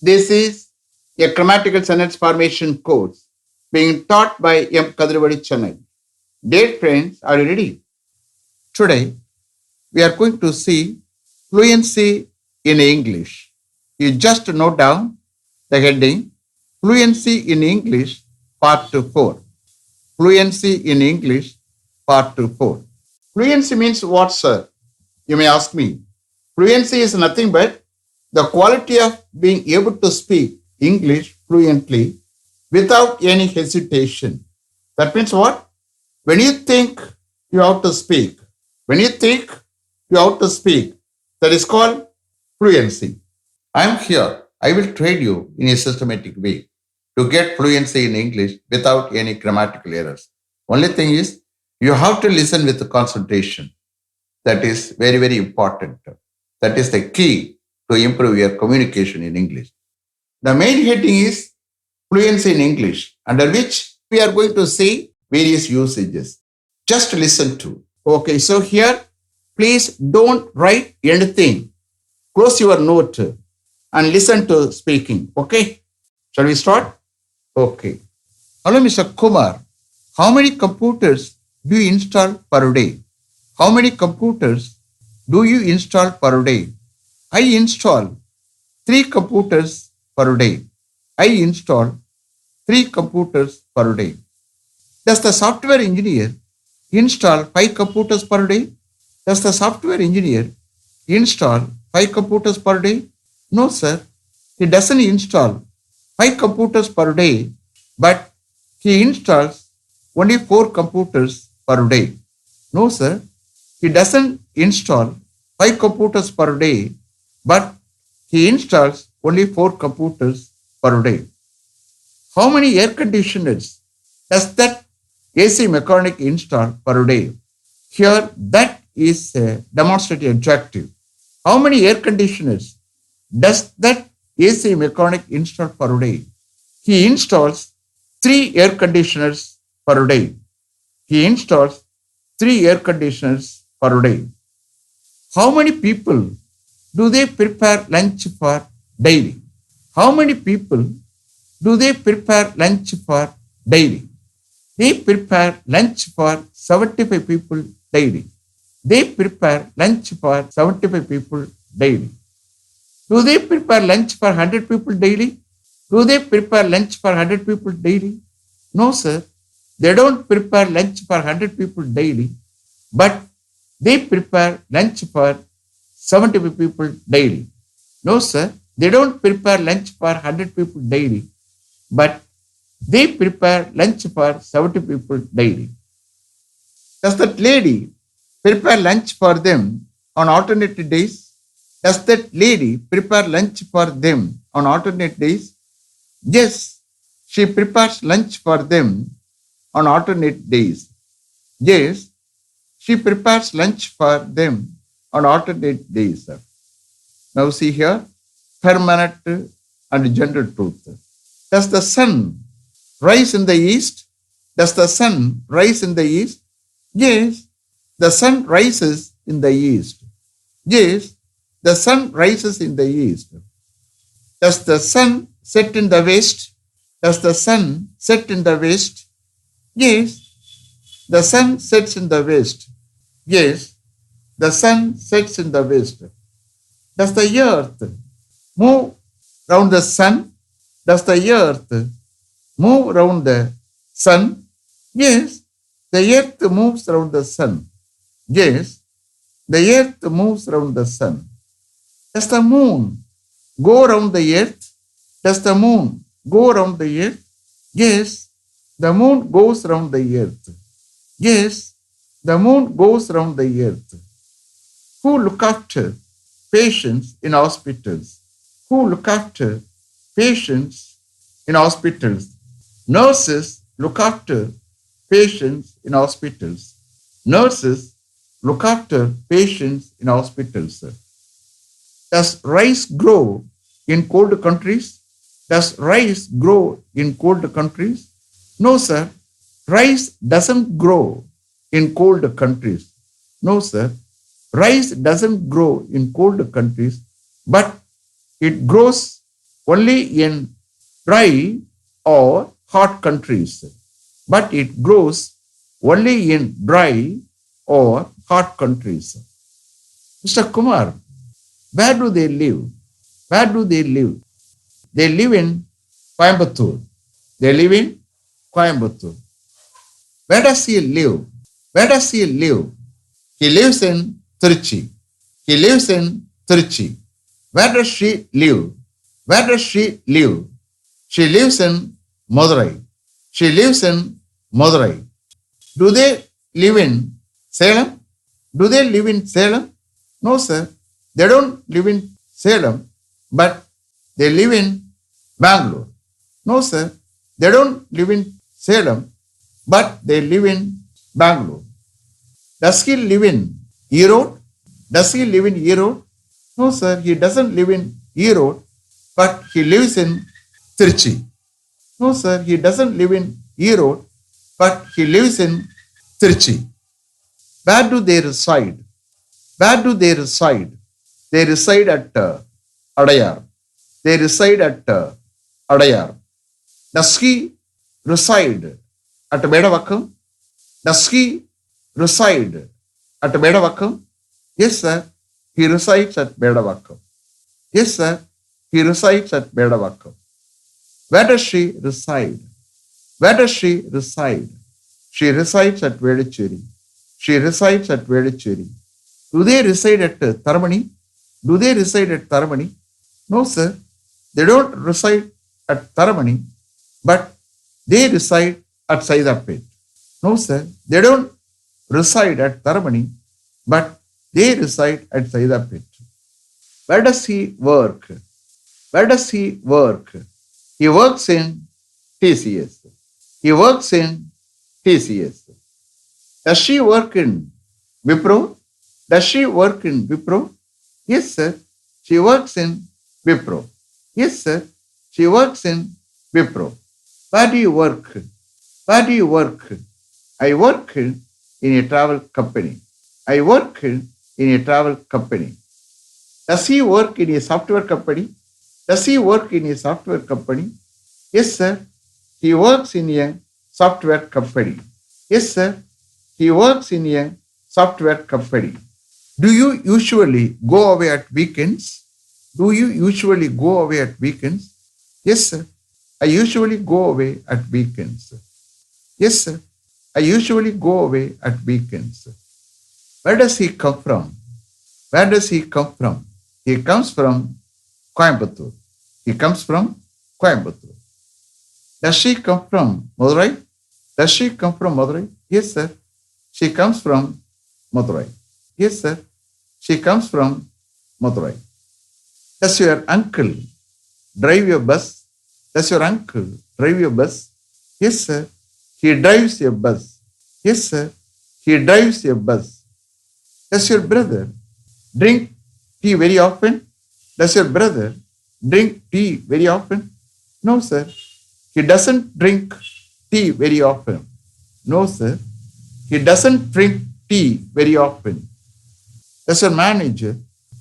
This is a grammatical sentence formation course being taught by M. Kadirvadi Chennai. Dear friends, are you ready? Today, we are going to see fluency in English. You just note down the heading Fluency in English, Part 4. Fluency in English, Part 4. Fluency means what, sir? You may ask me. Fluency is nothing but the quality of being able to speak English fluently without any hesitation. That means what? When you think you have to speak, when you think you have to speak, that is called fluency. I am here. I will train you in a systematic way to get fluency in English without any grammatical errors. Only thing is, you have to listen with concentration. That is very, very important. That is the key to improve your communication in English. The main heading is fluency in English, under which we are going to see various usages. Just listen to. Okay, so here, please don't write anything. Close your note and listen to speaking. Okay, shall we start? Okay. Hello, Mr. Kumar. How many computers do you install per day? How many computers do you install per day? I install 3 computers per day. I install 3 computers per day. Does the software engineer install 5 computers per day? Does the software engineer install 5 computers per day? No, sir. He doesn't install 5 computers per day, but he installs only 4 computers per day. No, sir. He doesn't install 5 computers per day, but he installs only 4 computers per day. How many air conditioners does that AC mechanic install per day? Here, that is a demonstrative adjective. How many air conditioners does that AC mechanic install per day? He installs 3 air conditioners per day. He installs 3 air conditioners per day. How many people do they prepare lunch for daily? How many people do they prepare lunch for daily? They prepare lunch for 75 people daily. They prepare lunch for 75 people daily. Do they prepare lunch for 100 people daily? Do they prepare lunch for 100 people daily? No, sir. They don't prepare lunch for 100 people daily, but they prepare lunch for 75 people daily. No, sir. They don't prepare lunch for 100 people daily, but they prepare lunch for 70 people daily. Does that lady prepare lunch for them on alternate days? Does that lady prepare lunch for them on alternate days? Yes, she prepares lunch for them on alternate days. Yes, she prepares lunch for them on alternate days. Now see here, permanent and gender truth. Does the sun rise in the east? Does the sun rise in the east? Yes, the sun rises in the east. Yes, the sun rises in the east. Does the sun set in the west? Does the sun set in the west? Yes, the sun sets in the west. Yes, the sun sets in the west. Does the earth move round the sun? Does the earth move round the sun? Yes, the earth moves round the sun. Yes, the earth moves round the sun. Does the moon go round the earth? Does the moon go round the earth? Yes, the moon goes round the earth. Yes, the moon goes round the earth. Who look after patients in hospitals? Who look after patients in hospitals? Nurses look after patients in hospitals. Nurses look after patients in hospitals. Does rice grow in cold countries? Does rice grow in cold countries? No, sir. Rice doesn't grow in cold countries. No, sir. Rice doesn't grow in cold countries, but it grows only in dry or hot countries, but it grows only in dry or hot countries. Mr. Kumar, where do they live? Where do they live? They live in Coimbatore. They live in Coimbatore. Where does he live? Where does he live? He lives in Trichy. He lives in Trichy. Where does she live? Where does she live? She lives in Madurai. She lives in Madurai. Do they live in Salem? Do they live in Salem? No, sir. They don't live in Salem, but they live in Bangalore. No, sir. They don't live in Salem, but they live in Bangalore. Does he live in Erode? Does he live in Erode? No, sir. He doesn't live in Erode, but he lives in Trichy. No, sir. He doesn't live in Erode, but he lives in Trichy. Where do they reside? Where do they reside? They reside at Adayar. They reside at Adayar. Does he reside at Bedavakam? Does he reside at Bedavakam? Yes, sir. He resides at Bedavakam. Yes, sir. He resides at Bedavakam. Where does she reside? Where does she reside? She resides at Vedicheri. She resides at Vedicheri. Do they reside at Taramani? Do they reside at Taramani? No, sir. They don't reside at Taramani, but they reside at Saidapet. No, sir. They don't reside at Taramani, but they reside at Saidapet. Where does he work? Where does he work? He works in TCS. He works in TCS. Does she work in Wipro? Does she work in Wipro? Yes, sir. She works in Wipro. Yes, sir. She works in Wipro. Where do you work? Where do you work? I work in a travel company. I work in a travel company. Does he work in a software company? Does he work in a software company? Yes, sir. He works in a software company. Yes, sir. He works in a software company. Do you usually go away at weekends? Do you usually go away at weekends? Yes, sir. I usually go away at weekends. Yes, sir. I usually go away at weekends. Where does he come from? Where does he come from? He comes from Coimbatore. He comes from Coimbatore. Does she come from Madurai? Does she come from Madurai? Yes, sir. She comes from Madurai. Yes, sir. She comes from Madurai. Does your uncle drive your bus? Does your uncle drive your bus? Yes, sir. He drives your bus. Yes, sir. He drives your bus. Does your brother drink tea very often? Does your brother drink tea very often? No, sir. He doesn't drink tea very often. No, sir. He doesn't drink tea very often. Does your manager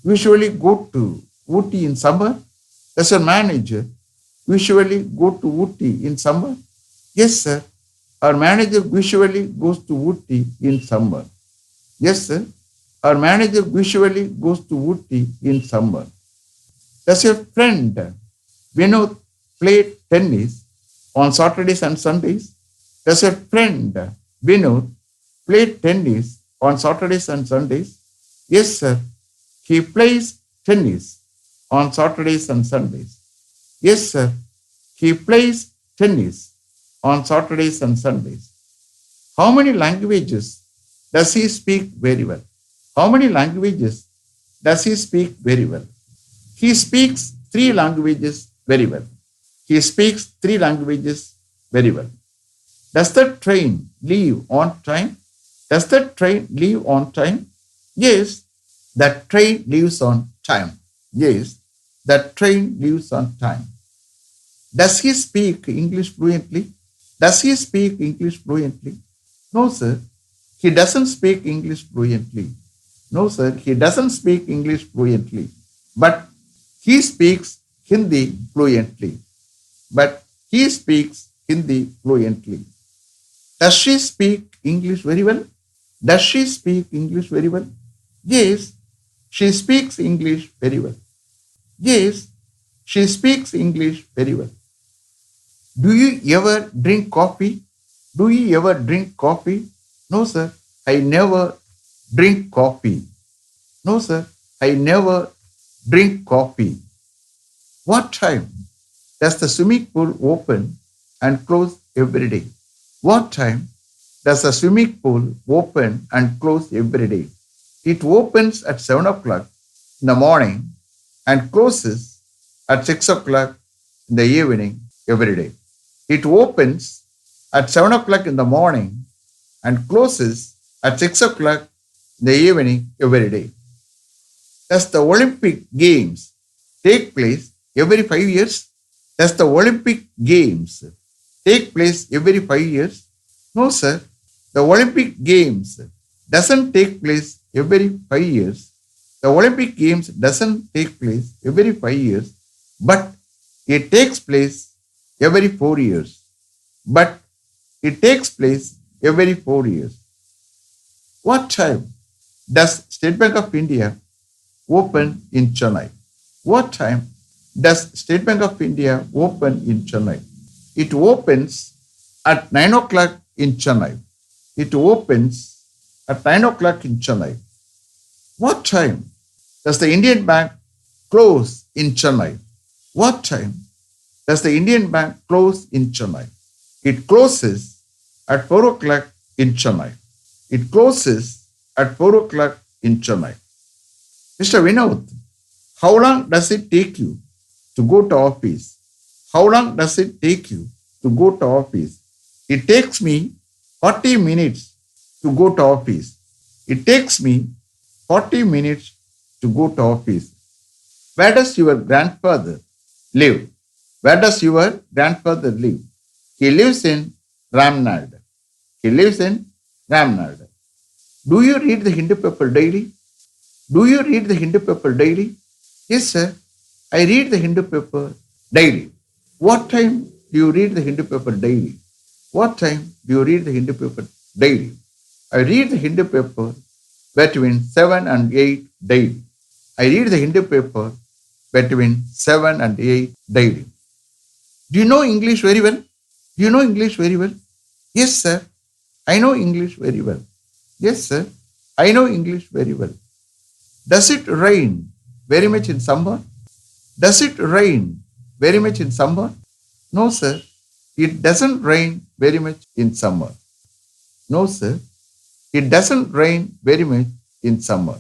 usually go to Ooty in summer? Does your manager usually go to Ooty in summer? Yes, sir. Our manager usually goes to Ooty in summer. Yes, sir. Our manager usually goes to Ooty in summer. Does your friend Vinod play tennis on Saturdays and Sundays? Does your friend Vinod play tennis on Saturdays and Sundays? Yes, sir. He plays tennis on Saturdays and Sundays. Yes, sir. He plays tennis on Saturdays and Sundays. How many languages does he speak very well? How many languages does he speak very well? He speaks 3 languages very well. He speaks 3 languages very well. Does the train leave on time? Does the train leave on time? Yes, that train leaves on time. Yes, that train leaves on time. Does he speak English fluently? Does he speak English fluently? No, sir. He doesn't speak English fluently. No, sir. He doesn't speak English fluently. But he speaks Hindi fluently. But he speaks Hindi fluently. Does she speak English very well? Does she speak English very well? Yes, she speaks English very well. Yes, she speaks English very well. Do you ever drink coffee? Do you ever drink coffee? No, sir. I never drink coffee. No, sir. I never drink coffee. What time does the swimming pool open and close every day? What time does the swimming pool open and close every day? It opens at 7 o'clock in the morning and closes at 6 o'clock in the evening every day. It opens at 7 o'clock in the morning and closes at 6 o'clock in the evening every day. Does the Olympic Games take place every 5 years? Does the Olympic Games take place every 5 years? No, sir. The Olympic Games doesn't take place every 5 years. The Olympic Games doesn't take place every 5 years, but it takes place every 4 years. But it takes place every 4 years. What time does State Bank of India open in Chennai? What time does State Bank of India open in Chennai? It opens at 9 o'clock in Chennai. It opens at 9 o'clock in Chennai. What time does the Indian Bank close in Chennai? What time does the Indian Bank close in Chennai? It closes at 4 o'clock in Chennai. It closes at 4 o'clock in Chennai. Mr. Vinod, how long does it take you to go to office? How long does it take you to go to office? It takes me 40 minutes to go to office. It takes me 40 minutes to go to office. Where does your grandfather live? Where does your grandfather live? He lives in Ramnad. He lives in Ramnad. Do you read the Hindu paper daily? Do you read the Hindu paper daily? Yes, sir. I read the Hindu paper daily. What time do you read the Hindu paper daily? What time do you read the Hindu paper daily? I read the Hindu paper between 7 and 8 daily. I read the Hindu paper between 7 and 8 daily. Do you know English very well? Do you know English very well? Yes, sir. I know English very well. Yes, sir. I know English very well. Does it rain very much in summer? Does it rain very much in summer? No, sir. It doesn't rain very much in summer. No, sir. It doesn't rain very much in summer.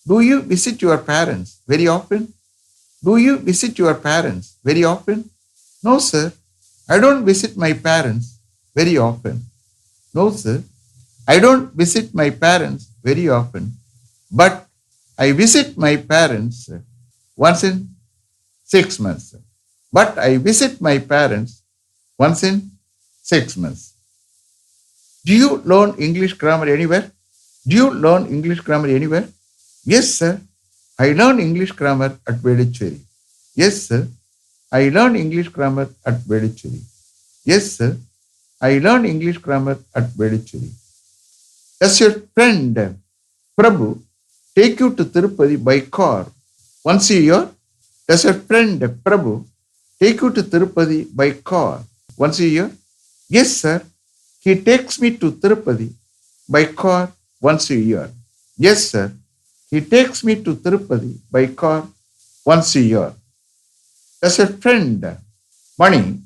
Do you visit your parents very often? Do you visit your parents very often? No, sir. I don't visit my parents very often. No, sir. I don't visit my parents very often. But I visit my parents once in 6 months. But I visit my parents once in 6 months. Do you learn English grammar anywhere? Do you learn English grammar anywhere? Yes, sir. I learn English grammar at Vedicheri. Yes, sir. I learn English grammar at Vedicheri. Yes, sir. I learn English grammar at Vedicheri. Does your friend Prabhu take you to Tirupati by car once a year? Does your friend Prabhu take you to Tirupati by car once a year? Yes, sir. He takes me to Tirupati by car once a year. Yes, sir. He takes me to Tirupati by car once a year. Does your friend Mani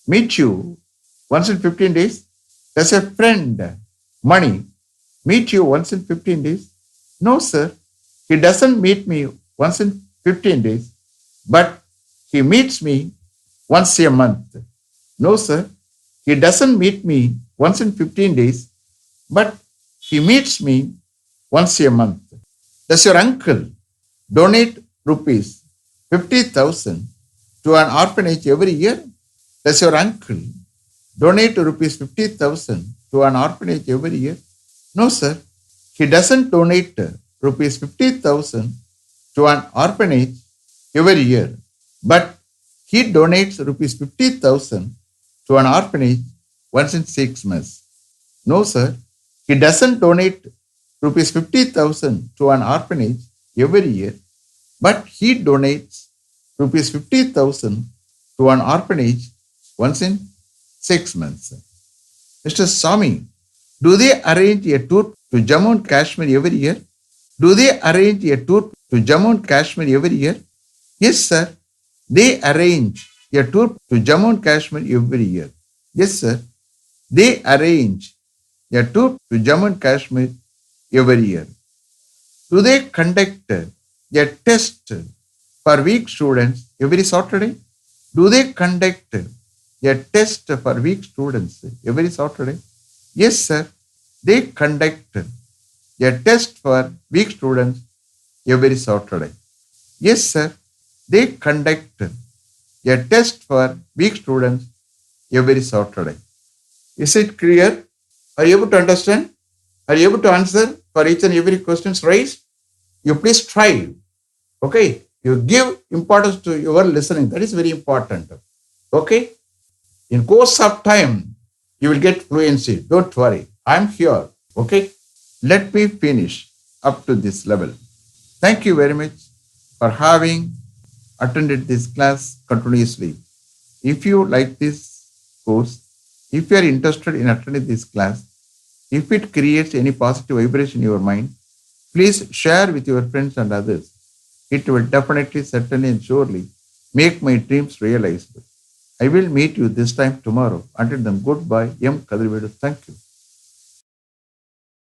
meet you once in 15 days? Does your friend Mani meet you once in 15 days? No, sir. He doesn't meet me once in 15 days, but he meets me once a month. No, sir. He doesn't meet me once in 15 days, but he meets me once a month. Does your uncle donate rupees 50,000 to an orphanage every year? Does your uncle donate rupees 50,000 to an orphanage every year? No, sir. He doesn't donate rupees 50,000 to an orphanage every year. but he donates rupees 50,000 to an orphanage once in 6 months. No, sir, he doesn't donate rupees 50,000 to an orphanage every year, but he donates rupees 50,000 to an orphanage once in 6 months. Mr. Swami, do they arrange a tour to Jammu and Kashmir every year? Do they arrange a tour to Jammu and Kashmir every year? Yes, sir. They arrange a tour to Jammu and Kashmir every year. Yes, sir. They arrange a tour to Jammu and Kashmir every year. Do they conduct a test for weak students every Saturday? Do they conduct a test for weak students every Saturday? Yes, sir. They conduct a test for weak students every Saturday. Yes, sir. They conduct a test for weak students every Saturday. Is it clear? Are you able to understand? Are you able to answer for each and every questions raised? You please try. Okay. You give importance to your listening. That is very important. Okay. In course of time, you will get fluency. Don't worry. I'm here. Okay. Let me finish up to this level. Thank you very much for having attended this class continuously. If you like this course, if you are interested in attending this class, if it creates any positive vibration in your mind, please share with your friends and others. It will definitely, certainly, and surely make my dreams realized. I will meet you this time tomorrow. Until then, goodbye. M. Kadrivedu. Thank you.